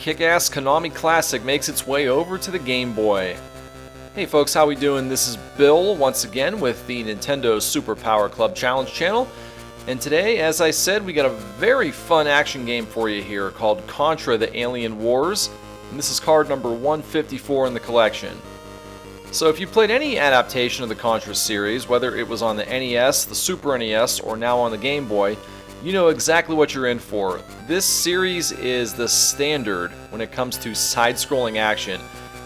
kick-ass Konami classic makes its way over to the Game Boy. Hey folks, how we doing? This is Bill once again with the Nintendo Super Power Club Challenge channel. And today, as I said, we got a very fun action game for you here called Contra: The Alien Wars. And this is card number 154 in the collection. So if you played any adaptation of the Contra series, whether it was on the NES, the Super NES, or now on the Game Boy, you know exactly what you're in for. This series is the standard when it comes to side-scrolling action.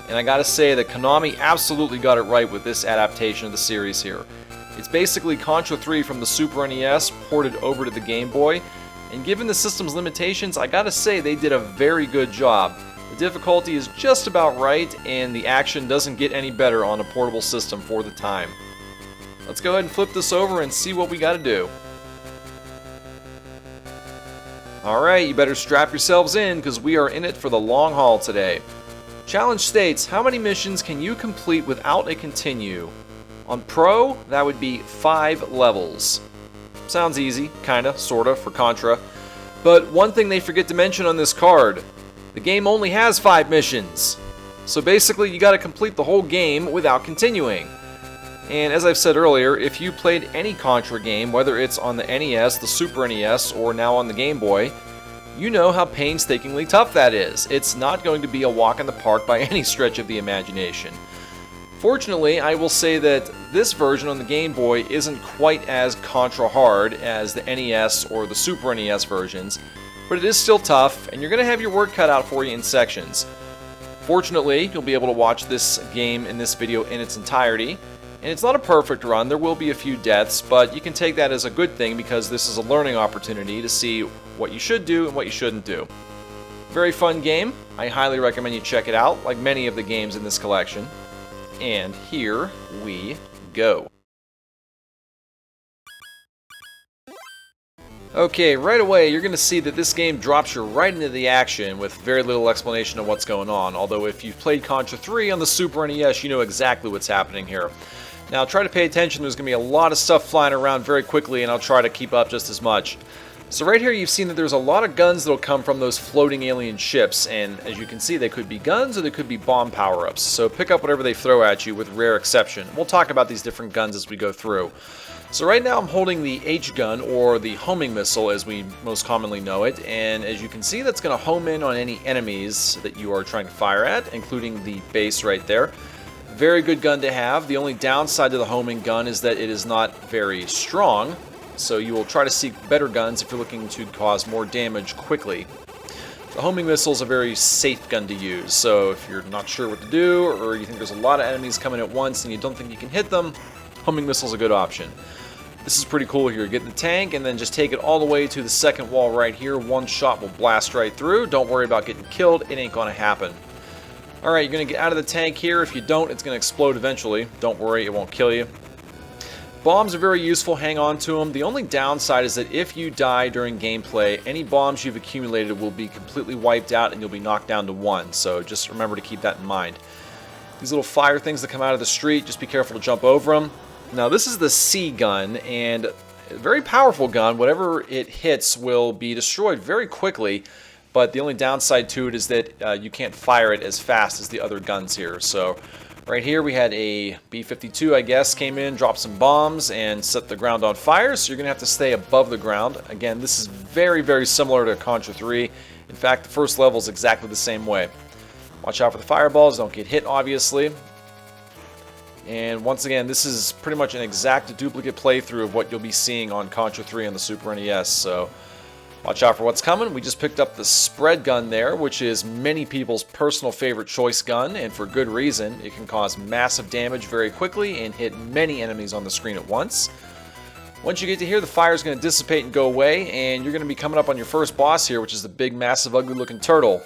And I gotta say that Konami absolutely got it right with this adaptation of the series here. It's basically Contra 3 from the Super NES ported over to the Game Boy, and given the system's limitations, I gotta say they did a very good job. The difficulty is just about right, and the action doesn't get any better on a portable system for the time. Let's go ahead and flip this over and see what we gotta do. Alright, you better strap yourselves in, because we are in it for the long haul today. Challenge states, how many missions can you complete without a continue? On Pro, that would be 5 levels. Sounds easy, kinda, sorta, for Contra. But one thing they forget to mention on this card, the game only has 5 missions. So basically, you gotta complete the whole game without continuing. And as I've said earlier, if you played any Contra game, whether it's on the NES, the Super NES, or now on the Game Boy, you know how painstakingly tough that is. It's not going to be a walk in the park by any stretch of the imagination. Fortunately, I will say that this version on the Game Boy isn't quite as Contra hard as the NES or the Super NES versions, but it is still tough, and you're going to have your work cut out for you in sections. Fortunately, you'll be able to watch this game in this video in its entirety. And it's not a perfect run, there will be a few deaths, but you can take that as a good thing because this is a learning opportunity to see what you should do and what you shouldn't do. Very fun game, I highly recommend you check it out, like many of the games in this collection. And here we go. Okay, right away you're going to see that this game drops you right into the action with very little explanation of what's going on, although if you've played Contra 3 on the Super NES, you know exactly what's happening here. Now try to pay attention, there's going to be a lot of stuff flying around very quickly, and I'll try to keep up just as much. So right here you've seen that there's a lot of guns that will come from those floating alien ships, and as you can see they could be guns or they could be bomb power-ups, so pick up whatever they throw at you with rare exception. We'll talk about these different guns as we go through. So right now I'm holding the H-gun, or the homing missile as we most commonly know it, and as you can see that's going to home in on any enemies that you are trying to fire at, including the base right there. Very good gun to have. The only downside to the homing gun is that it is not very strong, so you will try to seek better guns if you're looking to cause more damage quickly. The homing missile is a very safe gun to use, so if you're not sure what to do, or you think there's a lot of enemies coming at once and you don't think you can hit them, homing missile is a good option. This is pretty cool here. Get in the tank and then just take it all the way to the second wall right here. One shot will blast right through. Don't worry about getting killed. It ain't going to happen. Alright, you're going to get out of the tank here. If you don't, it's going to explode eventually. Don't worry, it won't kill you. Bombs are very useful. Hang on to them. The only downside is that if you die during gameplay, any bombs you've accumulated will be completely wiped out and you'll be knocked down to 1. So just remember to keep that in mind. These little fire things that come out of the street, just be careful to jump over them. Now this is the C gun, and a very powerful gun. Whatever it hits will be destroyed very quickly, but the only downside to it is that you can't fire it as fast as the other guns here. So right here we had a B-52, I guess, came in, dropped some bombs, and set the ground on fire, so you're going to have to stay above the ground. Again, this is very, very similar to Contra 3. In fact, the first level is exactly the same way. Watch out for the fireballs, don't get hit, obviously. And once again, this is pretty much an exact duplicate playthrough of what you'll be seeing on Contra 3 on the Super NES, so watch out for what's coming. We just picked up the spread gun there, which is many people's personal favorite choice gun, and for good reason. It can cause massive damage very quickly and hit many enemies on the screen at once. Once you get to here, the fire is going to dissipate and go away, and you're going to be coming up on your first boss here, which is the big, massive, ugly-looking turtle.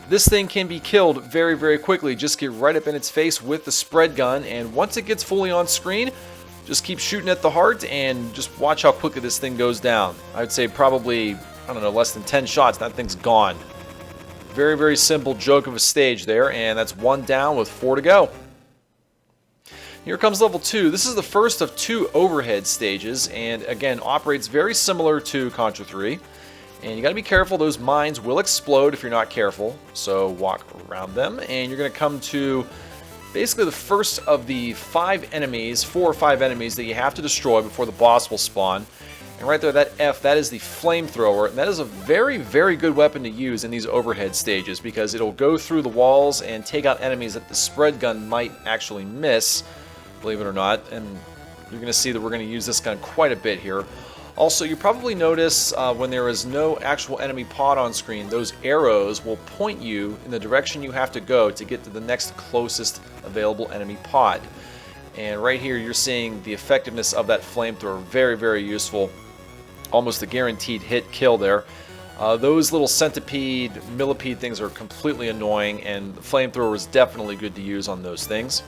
This thing can be killed very, very quickly. Just get right up in its face with the spread gun, and once it gets fully on screen, just keep shooting at the heart and just watch how quickly this thing goes down. I would say probably, I don't know, less than 10 shots, that thing's gone. Very, very simple joke of a stage there, and that's 1 down with 4 to go. Here comes level 2. This is the first of 2 overhead stages, and again, operates very similar to Contra 3. And you got to be careful, those mines will explode if you're not careful. So walk around them, and you're going to come to basically the first of the 4 or 5 enemies that you have to destroy before the boss will spawn. And right there, that F, that is the flamethrower. And that is a very, very good weapon to use in these overhead stages because it'll go through the walls and take out enemies that the spread gun might actually miss, believe it or not. And you're going to see that we're going to use this gun quite a bit here. Also, you probably notice when there is no actual enemy pod on screen, those arrows will point you in the direction you have to go to get to the next closest available enemy pod. And right here, you're seeing the effectiveness of that flamethrower. Very, very useful. Almost a guaranteed hit kill there. Those little centipede, millipede things are completely annoying, and the flamethrower is definitely good to use on those things.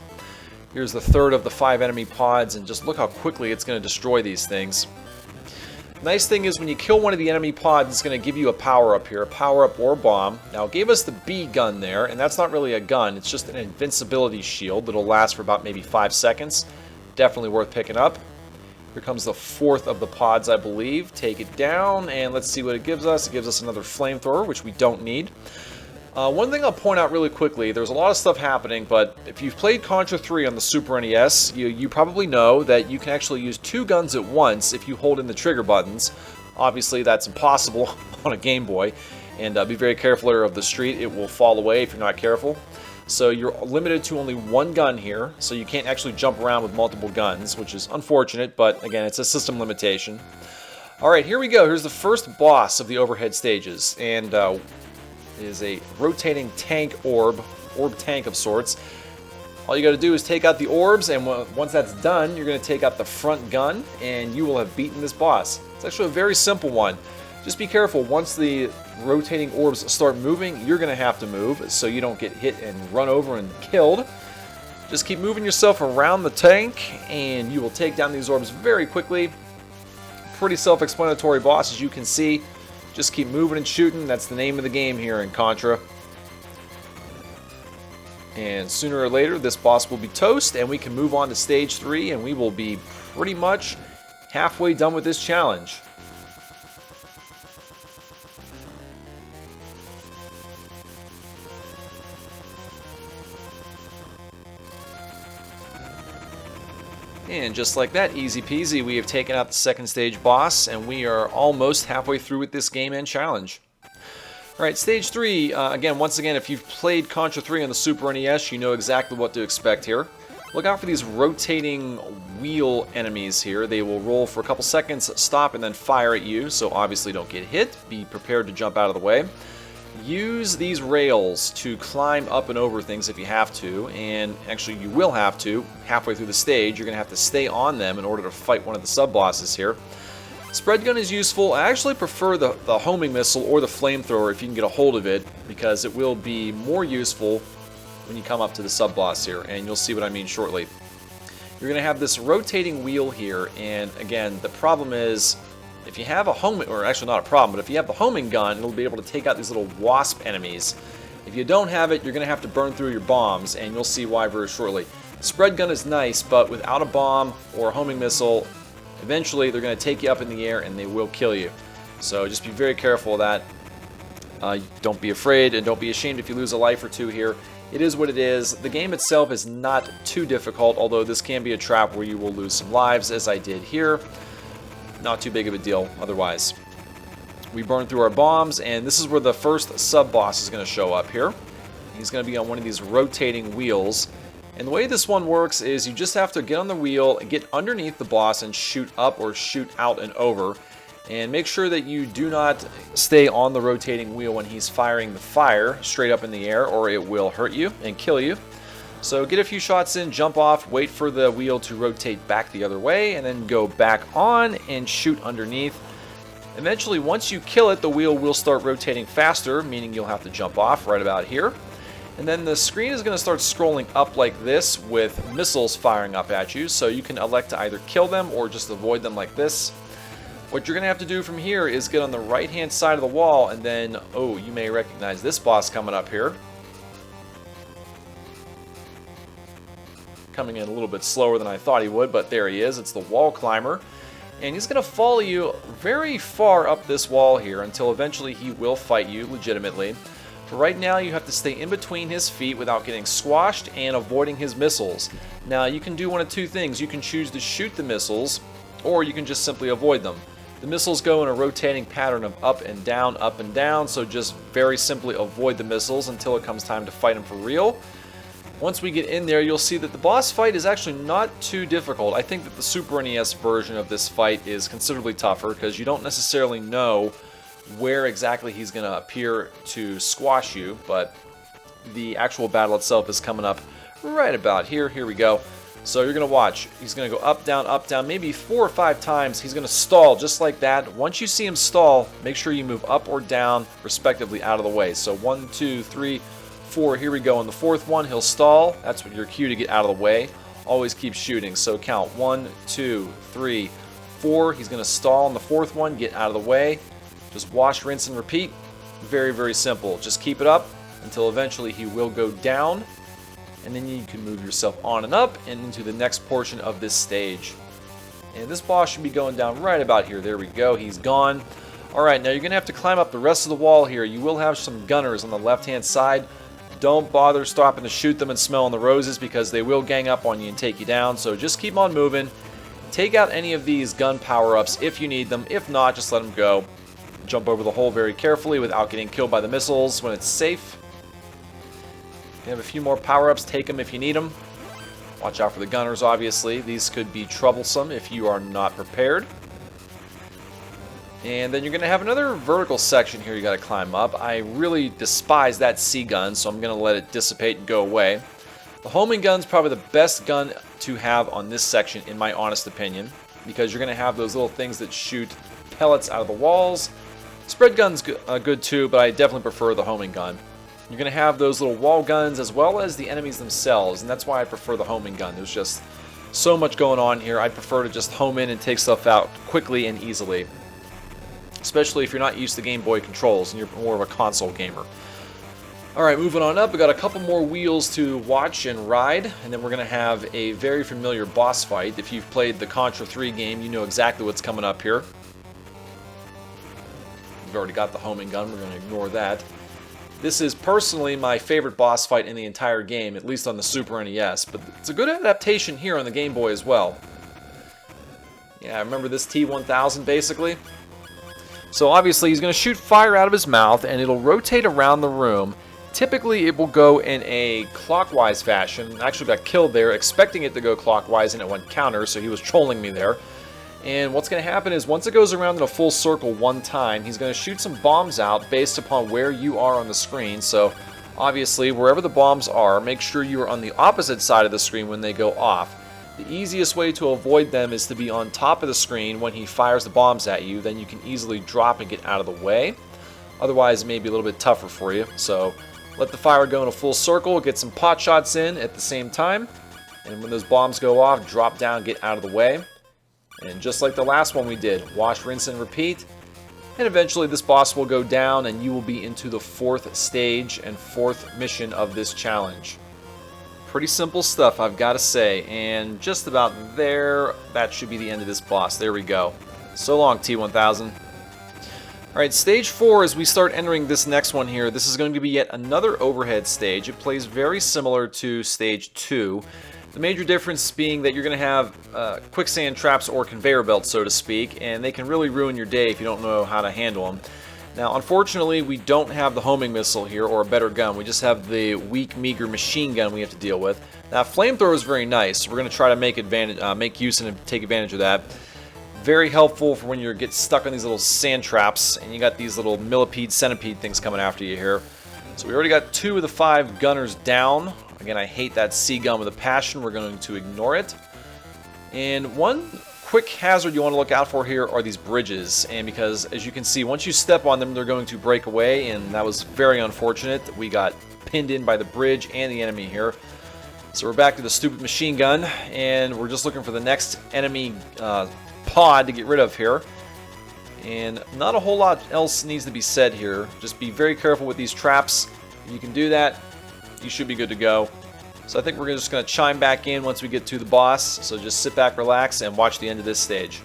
Here's the third of the 5 enemy pods, and just look how quickly it's going to destroy these things. Nice thing is when you kill one of the enemy pods, it's going to give you a power-up here, a power-up or bomb. Now, it gave us the B gun there, and that's not really a gun. It's just an invincibility shield that'll last for about maybe 5 seconds. Definitely worth picking up. Here comes the 4th of the pods, I believe. Take it down, and let's see what it gives us. It gives us another flamethrower, which we don't need. One thing I'll point out really quickly, there's a lot of stuff happening, but if you've played Contra 3 on the Super NES, you probably know that you can actually use 2 guns at once if you hold in the trigger buttons. Obviously, that's impossible on a Game Boy, and be very careful of the street. It will fall away if you're not careful. So you're limited to only 1 gun here, so you can't actually jump around with multiple guns, which is unfortunate, but again, it's a system limitation. Alright, here we go. Here's the first boss of the overhead stages, and is a rotating tank orb tank of sorts. All you got to do is take out the orbs, and once that's done, you're going to take out the front gun, and you will have beaten this boss. It's actually a very simple one. Just be careful, once the rotating orbs start moving, you're going to have to move so you don't get hit and run over and killed. Just keep moving yourself around the tank, and you will take down these orbs very quickly. Pretty self-explanatory boss, as you can see. Just keep moving and shooting. That's the name of the game here in Contra. And sooner or later, this boss will be toast, and we can move on to stage 3, and we will be pretty much halfway done with this challenge. And just like that, easy peasy, we have taken out the second stage boss, and we are almost halfway through with this game and challenge. Alright, stage 3, once again, if you've played Contra 3 on the Super NES, you know exactly what to expect here. Look out for these rotating wheel enemies here. They will roll for a couple seconds, stop, and then fire at you, so obviously don't get hit. Be prepared to jump out of the way. Use these rails to climb up and over things if you have to, and actually you will have to. Halfway through the stage, you're going to have to stay on them in order to fight one of the sub-bosses here. Spread gun is useful. I actually prefer the homing missile or the flamethrower if you can get a hold of it, because it will be more useful when you come up to the sub-boss here, and you'll see what I mean shortly. You're going to have this rotating wheel here, and again, the problem is, if you have a homing, or actually not a problem, but if you have the homing gun, it'll be able to take out these little wasp enemies. If you don't have it, you're going to have to burn through your bombs, and you'll see why very shortly. Spread gun is nice, but without a bomb or a homing missile, eventually they're going to take you up in the air and they will kill you. So just be very careful of that. Don't be afraid, and don't be ashamed if you lose a life or 2 here. It is what it is. The game itself is not too difficult, although this can be a trap where you will lose some lives, as I did here. Not too big of a deal otherwise. We burn through our bombs, and this is where the first sub-boss is going to show up here. He's going to be on one of these rotating wheels. And the way this one works is you just have to get on the wheel and get underneath the boss and shoot up or shoot out and over. And make sure that you do not stay on the rotating wheel when he's firing the fire straight up in the air, or it will hurt you and kill you. So get a few shots in, jump off, wait for the wheel to rotate back the other way, and then go back on and shoot underneath. Eventually, once you kill it, the wheel will start rotating faster, meaning you'll have to jump off right about here. And then the screen is going to start scrolling up like this with missiles firing up at you, so you can elect to either kill them or just avoid them like this. What you're going to have to do from here is get on the right-hand side of the wall, and then, oh, you may recognize this boss coming up here. Coming in a little bit slower than I thought he would, but there he is. It's the wall climber. And he's going to follow you very far up this wall here until eventually he will fight you legitimately. For right now, you have to stay in between his feet without getting squashed and avoiding his missiles. Now, you can do one of two things. You can choose to shoot the missiles, or you can just simply avoid them. The missiles go in a rotating pattern of up and down, so just very simply avoid the missiles until it comes time to fight him for real. Once we get in there, you'll see that the boss fight is actually not too difficult. I think that the Super NES version of this fight is considerably tougher because you don't necessarily know where exactly he's going to appear to squash you, but the actual battle itself is coming up right about here. Here we go. So you're going to watch. He's going to go up, down, maybe 4 or 5 times. He's going to stall just like that. Once you see him stall, make sure you move up or down, respectively, out of the way. So 1, 2, 3, 4, here we go. On the 4th one, he'll stall. That's your cue to get out of the way. Always keep shooting. So count 1, 2, 3, 4. He's going to stall on the 4th one. Get out of the way. Just wash, rinse, and repeat. Very, very simple. Just keep it up until eventually he will go down. And then you can move yourself on and up and into the next portion of this stage. And this boss should be going down right about here. There we go. He's gone. Alright, now you're going to have to climb up the rest of the wall here. You will have some gunners on the left-hand side. Don't bother stopping to shoot them and smelling the roses because they will gang up on you and take you down. So just keep on moving. Take out any of these gun power-ups if you need them. If not, just let them go. Jump over the hole very carefully without getting killed by the missiles when it's safe. You have a few more power-ups. Take them if you need them. Watch out for the gunners, obviously. These could be troublesome if you are not prepared. And then you're going to have another vertical section here you got to climb up. I really despise that C gun, so I'm going to let it dissipate and go away. The homing gun's probably the best gun to have on this section, in my honest opinion, because you're going to have those little things that shoot pellets out of the walls. Spread gun's good too, but I definitely prefer the homing gun. You're going to have those little wall guns as well as the enemies themselves, and that's why I prefer the homing gun. There's just so much going on here. I prefer to just home in and take stuff out quickly and easily. Especially if you're not used to Game Boy controls and you're more of a console gamer. Alright, moving on up, we got a couple more wheels to watch and ride, and then we're going to have a very familiar boss fight. If you've played the Contra 3 game, you know exactly what's coming up here. We've already got the homing gun, we're going to ignore that. This is personally my favorite boss fight in the entire game, at least on the Super NES, but it's a good adaptation here on the Game Boy as well. Yeah, I remember this T-1000 basically. So obviously he's going to shoot fire out of his mouth and it'll rotate around the room. Typically it will go in a clockwise fashion. I actually got killed there expecting it to go clockwise and it went counter, so he was trolling me there. And what's going to happen is once it goes around in a full circle one time, he's going to shoot some bombs out based upon where you are on the screen. So obviously wherever the bombs are, make sure you are on the opposite side of the screen when they go off. The easiest way to avoid them is to be on top of the screen when he fires the bombs at you. Then you can easily drop and get out of the way. Otherwise, it may be a little bit tougher for you. So let the fire go in a full circle, get some pot shots in at the same time. And when those bombs go off, drop down, get out of the way. And just like the last one we did, wash, rinse, and repeat. And eventually this boss will go down and you will be into the 4th stage and 4th mission of this challenge. Pretty simple stuff, I've got to say, and just about there, that should be the end of this boss. There we go. So long, T-1000. Alright, stage 4, as we start entering this next one here, this is going to be yet another overhead stage. It plays very similar to stage 2. The major difference being that you're going to have quicksand traps or conveyor belts, so to speak, and they can really ruin your day if you don't know how to handle them. Now, unfortunately, we don't have the homing missile here, or a better gun. We just have the weak, meager machine gun we have to deal with. Now, flamethrower is very nice. We're going to try to make use and take advantage of that. Very helpful for when you get stuck on these little sand traps, and you got these little millipede, centipede things coming after you here. So we already got 2 of the 5 gunners down. Again, I hate that C gun with a passion. We're going to ignore it. And one quick hazard you want to look out for here are these bridges, and because as you can see, once you step on them, they're going to break away, and that was very unfortunate. We got pinned in by the bridge and the enemy here. So we're back to the stupid machine gun, and we're just looking for the next enemy pod to get rid of here. And not a whole lot else needs to be said here. Just be very careful with these traps. If you can do that, you should be good to go. So I think we're just going to chime back in once we get to the boss. So just sit back, relax, and watch the end of this stage.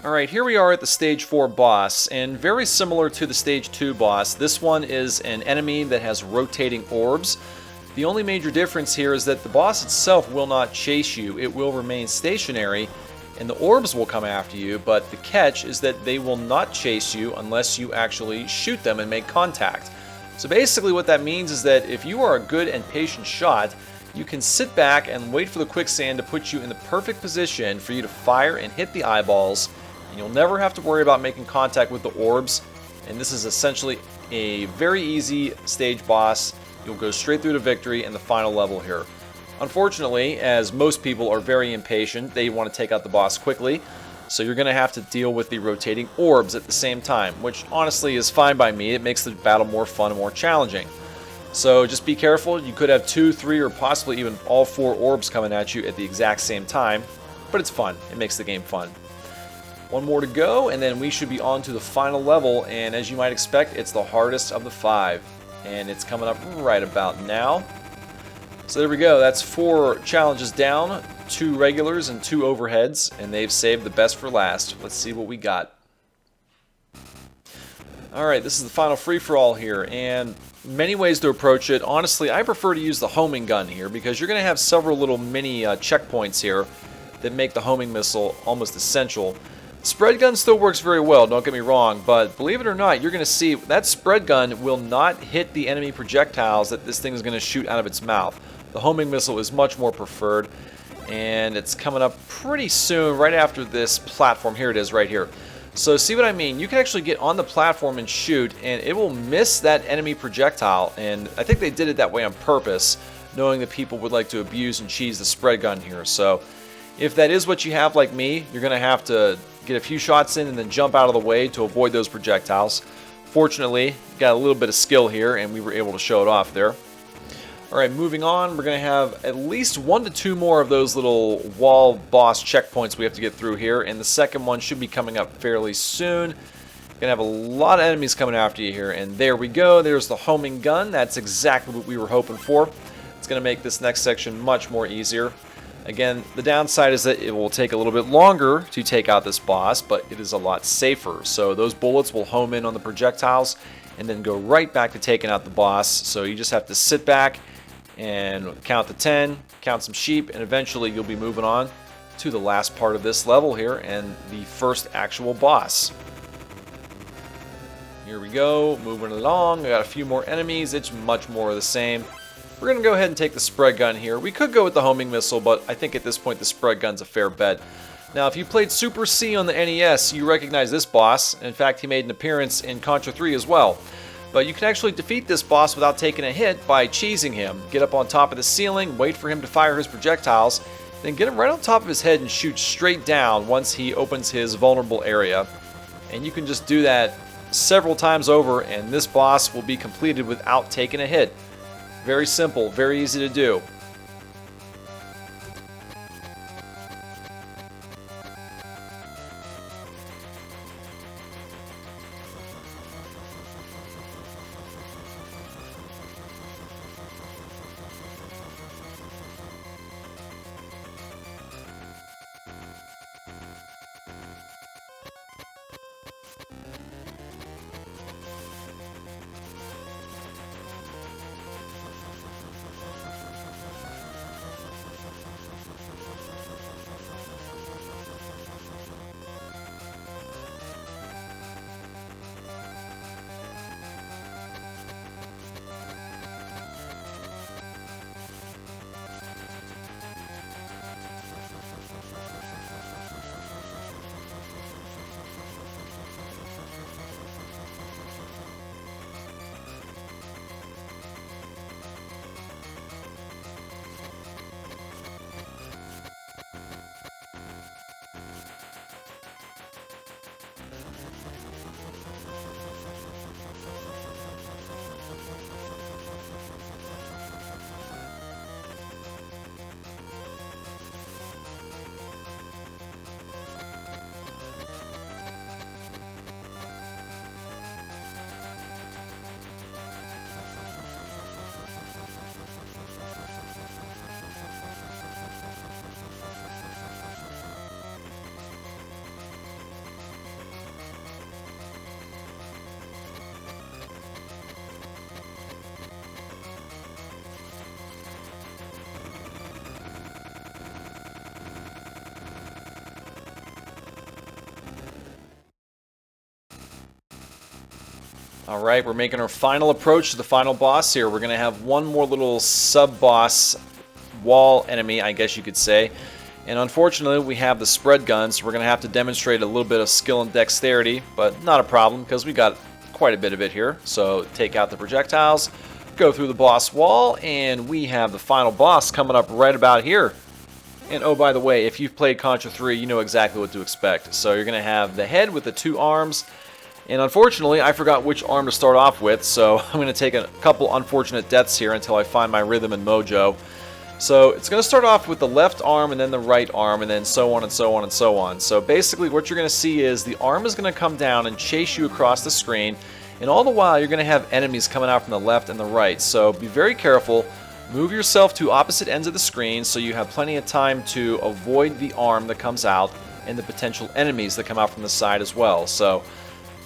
Alright, here we are at the Stage 4 boss, and very similar to the Stage 2 boss, this one is an enemy that has rotating orbs. The only major difference here is that the boss itself will not chase you, it will remain stationary, and the orbs will come after you, but the catch is that they will not chase you unless you actually shoot them and make contact. So basically what that means is that if you are a good and patient shot, you can sit back and wait for the quicksand to put you in the perfect position for you to fire and hit the eyeballs, and you'll never have to worry about making contact with the orbs. And this is essentially a very easy stage boss. You'll go straight through to victory in the final level here. Unfortunately, as most people are very impatient, they want to take out the boss quickly, so you're going to have to deal with the rotating orbs at the same time, which honestly is fine by me. It makes the battle more fun and more challenging. So just be careful. You could have 2, 3, or possibly even all 4 orbs coming at you at the exact same time, but it's fun. It makes the game fun. One more to go, and then we should be on to the final level, and as you might expect, it's the hardest of the 5, and it's coming up right about now. So there we go. That's 4 challenges down, 2 regulars and 2 overheads, and they've saved the best for last. Let's see what we got. Alright, this is the final free-for-all here, and many ways to approach it. Honestly, I prefer to use the homing gun here because you're going to have several little mini checkpoints here that make the homing missile almost essential. Spread gun still works very well, don't get me wrong, but believe it or not, you're going to see that spread gun will not hit the enemy projectiles that this thing is going to shoot out of its mouth. The homing missile is much more preferred, and it's coming up pretty soon right after this platform. Here it is right here. So see what I mean? You can actually get on the platform and shoot, and it will miss that enemy projectile, and I think they did it that way on purpose, knowing that people would like to abuse and cheese the spread gun here. So if that is what you have like me, you're going to have to get a few shots in and then jump out of the way to avoid those projectiles. Fortunately, got a little bit of skill here, and we were able to show it off there. Alright, moving on, we're going to have at least 1 to 2 more of those little wall boss checkpoints we have to get through here, and the second one should be coming up fairly soon. Going to have a lot of enemies coming after you here, and there we go. There's the homing gun. That's exactly what we were hoping for. It's going to make this next section much more easier. Again, the downside is that it will take a little bit longer to take out this boss, but it is a lot safer. So those bullets will home in on the projectiles and then go right back to taking out the boss. So you just have to sit back and count to 10, count some sheep, and eventually you'll be moving on to the last part of this level here and the first actual boss. Here we go, moving along. I got a few more enemies. It's much more of the same. We're going to go ahead and take the spread gun here. We could go with the homing missile, but I think at this point the spread gun's a fair bet. Now, if you played Super C on the NES, you recognize this boss. In fact, he made an appearance in Contra 3 as well. But you can actually defeat this boss without taking a hit by cheesing him. Get up on top of the ceiling, wait for him to fire his projectiles, then get him right on top of his head and shoot straight down once he opens his vulnerable area. And you can just do that several times over, and this boss will be completed without taking a hit. Very simple, very easy to do. Alright, we're making our final approach to the final boss here. We're going to have one more little sub-boss wall enemy, I guess you could say. And unfortunately, we have the spread gun, so we're going to have to demonstrate a little bit of skill and dexterity, but not a problem because we got quite a bit of it here. So take out the projectiles, go through the boss wall, and we have the final boss coming up right about here. And oh, by the way, if you've played Contra 3, you know exactly what to expect. So you're going to have the head with the 2 arms. And unfortunately, I forgot which arm to start off with, so I'm going to take a couple unfortunate deaths here until I find my rhythm and mojo. So it's going to start off with the left arm and then the right arm and then so on and so on and so on. So basically what you're going to see is the arm is going to come down and chase you across the screen, and all the while you're going to have enemies coming out from the left and the right. So be very careful. Move yourself to opposite ends of the screen so you have plenty of time to avoid the arm that comes out and the potential enemies that come out from the side as well. So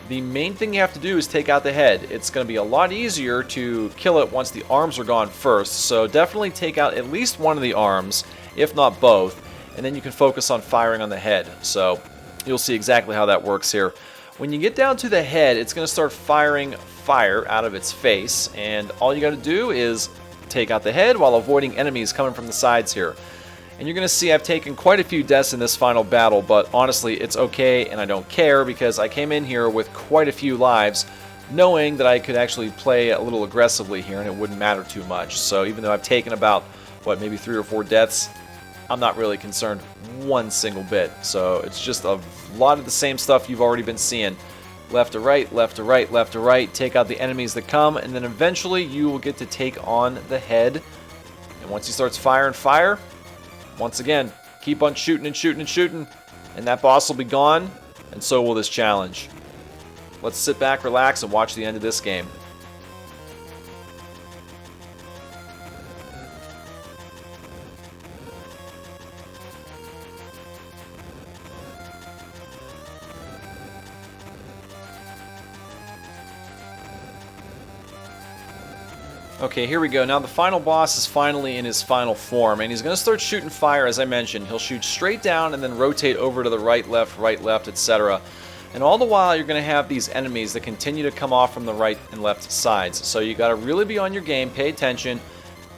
the main thing you have to do is take out the head. It's going to be a lot easier to kill it once the arms are gone first, so definitely take out at least one of the arms, if not both, and then you can focus on firing on the head. So you'll see exactly how that works here. When you get down to the head, it's going to start firing fire out of its face, and all you got to do is take out the head while avoiding enemies coming from the sides here. And you're going to see I've taken quite a few deaths in this final battle, but honestly it's okay and I don't care because I came in here with quite a few lives knowing that I could actually play a little aggressively here and it wouldn't matter too much. So even though I've taken about, what, maybe 3 or 4 deaths, I'm not really concerned one single bit. So it's just a lot of the same stuff you've already been seeing. Left to right, left to right, left to right, take out the enemies that come, and then eventually you will get to take on the head. And once he starts firing fire, once again, keep on shooting and shooting and shooting, and that boss will be gone, and so will this challenge. Let's sit back, relax, and watch the end of this game. Okay, here we go. Now the final boss is finally in his final form, and he's going to start shooting fire, as I mentioned. He'll shoot straight down and then rotate over to the right, left, etc. And all the while, you're going to have these enemies that continue to come off from the right and left sides. So you got to really be on your game, pay attention.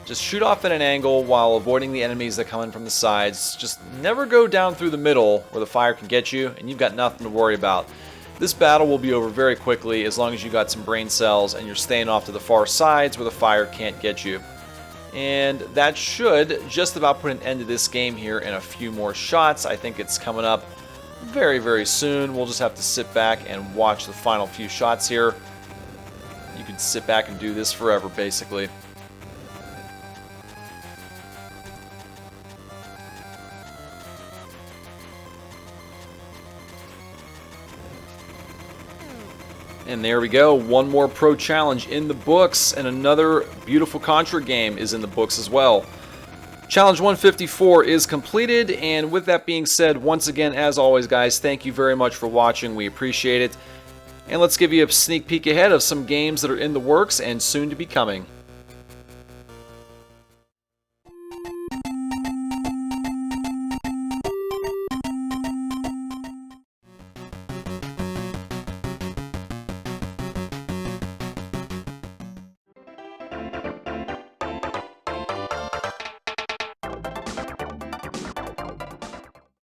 Just shoot off at an angle while avoiding the enemies that come in from the sides. Just never go down through the middle where the fire can get you, and you've got nothing to worry about. This battle will be over very quickly as long as you got some brain cells and you're staying off to the far sides where the fire can't get you. And that should just about put an end to this game here in a few more shots. I think it's coming up very, very soon. We'll just have to sit back and watch the final few shots here. You can sit back and do this forever, basically. And there we go, one more pro challenge in the books, and another beautiful Contra game is in the books as well. Challenge 154 is completed, and with that being said, once again, as always guys, thank you very much for watching, we appreciate it. And let's give you a sneak peek ahead of some games that are in the works and soon to be coming.